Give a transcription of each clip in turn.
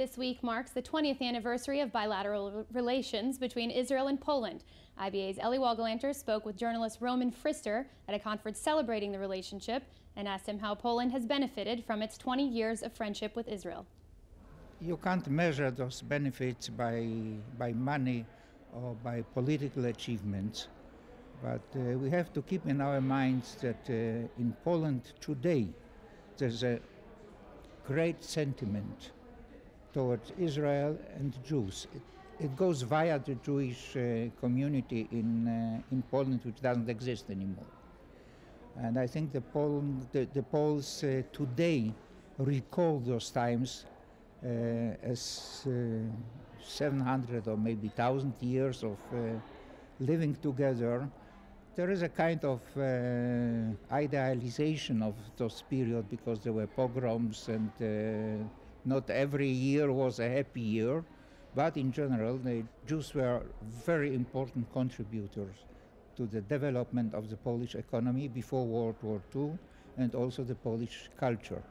This week marks the 20th anniversary of bilateral relations between Israel and Poland. IBA's Ellie Walgelanter spoke with journalist Roman Frister at a conference celebrating the relationship and asked him how Poland has benefited from its 20 years of friendship with Israel. You can't measure those benefits by money or by political achievements, but we have to keep in our minds that in Poland today there's a great sentiment towards Israel and Jews. It goes via the Jewish community in Poland, which doesn't exist anymore. And I think the Poles today recall those times as 700 or maybe 1,000 years of living together. There is a kind of idealization of those periods because there were pogroms and not every year was a happy year, but in general the Jews were very important contributors to the development of the Polish economy before World War II and also the Polish culture.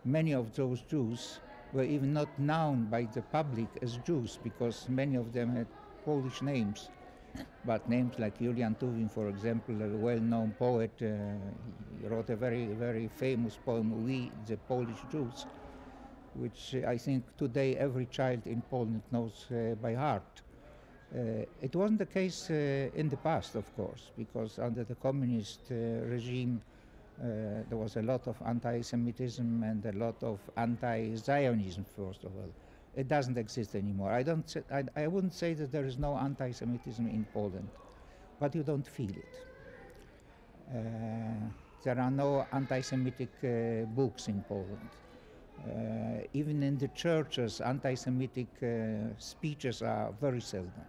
Many of those Jews were even not known by the public as Jews because many of them had Polish names. But names like Julian Tuwim, for example, a well-known poet, he wrote a very, very famous poem, We, the Polish Jews, which I think today every child in Poland knows by heart. It wasn't the case in the past, of course, because under the communist regime there was a lot of anti-Semitism and a lot of anti-Zionism, first of all. It doesn't exist anymore. I wouldn't say that there is no anti-Semitism in Poland, but you don't feel it. There are no anti-Semitic books in Poland. Even in the churches, anti-Semitic speeches are very seldom.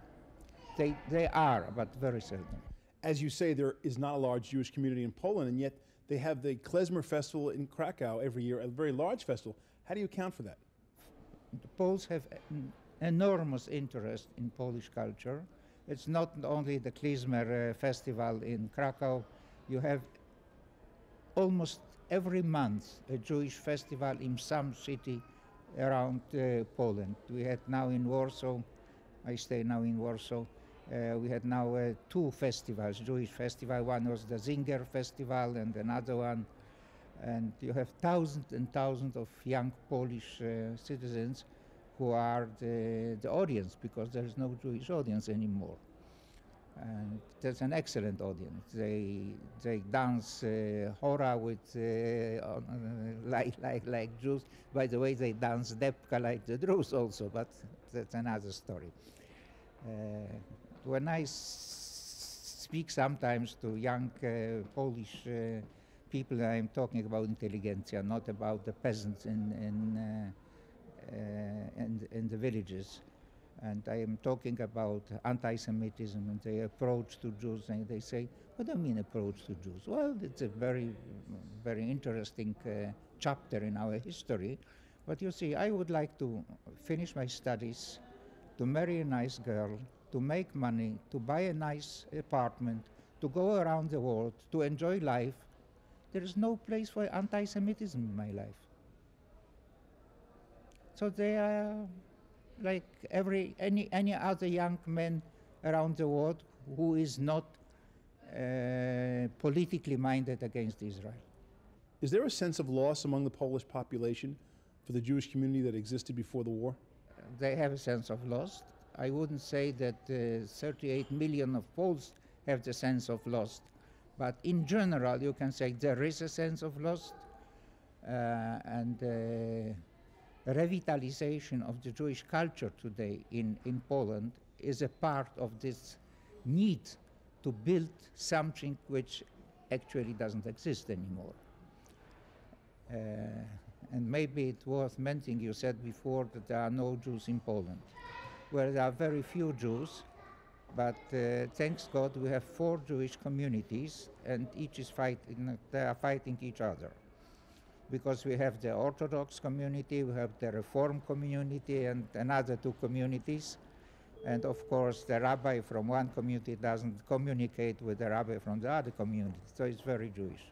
They are, but very seldom. As you say, there is not a large Jewish community in Poland, and yet they have the Klezmer Festival in Krakow every year, a very large festival. How do you account for that? The Poles have an enormous interest in Polish culture. It's not only the Klezmer festival in Krakow. You have almost every month a Jewish festival in some city around Poland. We had now in Warsaw, I stay now in Warsaw, we had now two festivals, Jewish festival. One was the Zinger Festival and another one. And you have thousands and thousands of young Polish citizens who are the audience because there is no Jewish audience anymore. And that's an excellent audience. They dance hora with like Jews. By the way, they dance depka like the Druze also, but that's another story. When I speak sometimes to young Polish people, I am talking about intelligentsia, not about the peasants in the villages. And I am talking about anti-Semitism and the approach to Jews, and they say, what do you mean approach to Jews? Well, it's a very, very interesting chapter in our history. But you see, I would like to finish my studies, to marry a nice girl, to make money, to buy a nice apartment, to go around the world, to enjoy life. There is no place for anti-Semitism in my life. So they are like any other young man around the world who is not politically minded against Israel. Is there a sense of loss among the Polish population for the Jewish community that existed before the war? They have a sense of loss. I wouldn't say that 38 million of Poles have the sense of loss. But in general, you can say there is a sense of loss, and revitalization of the Jewish culture today in Poland is a part of this need to build something which actually doesn't exist anymore. And maybe it's worth mentioning, you said before that there are no Jews in Poland. Well, there are very few Jews, but thanks God we have 4 Jewish communities, and each is fighting, they are fighting each other. Because we have the Orthodox community, we have the Reform community, and another 2 communities. And of course, the rabbi from one community doesn't communicate with the rabbi from the other community, so it's very Jewish.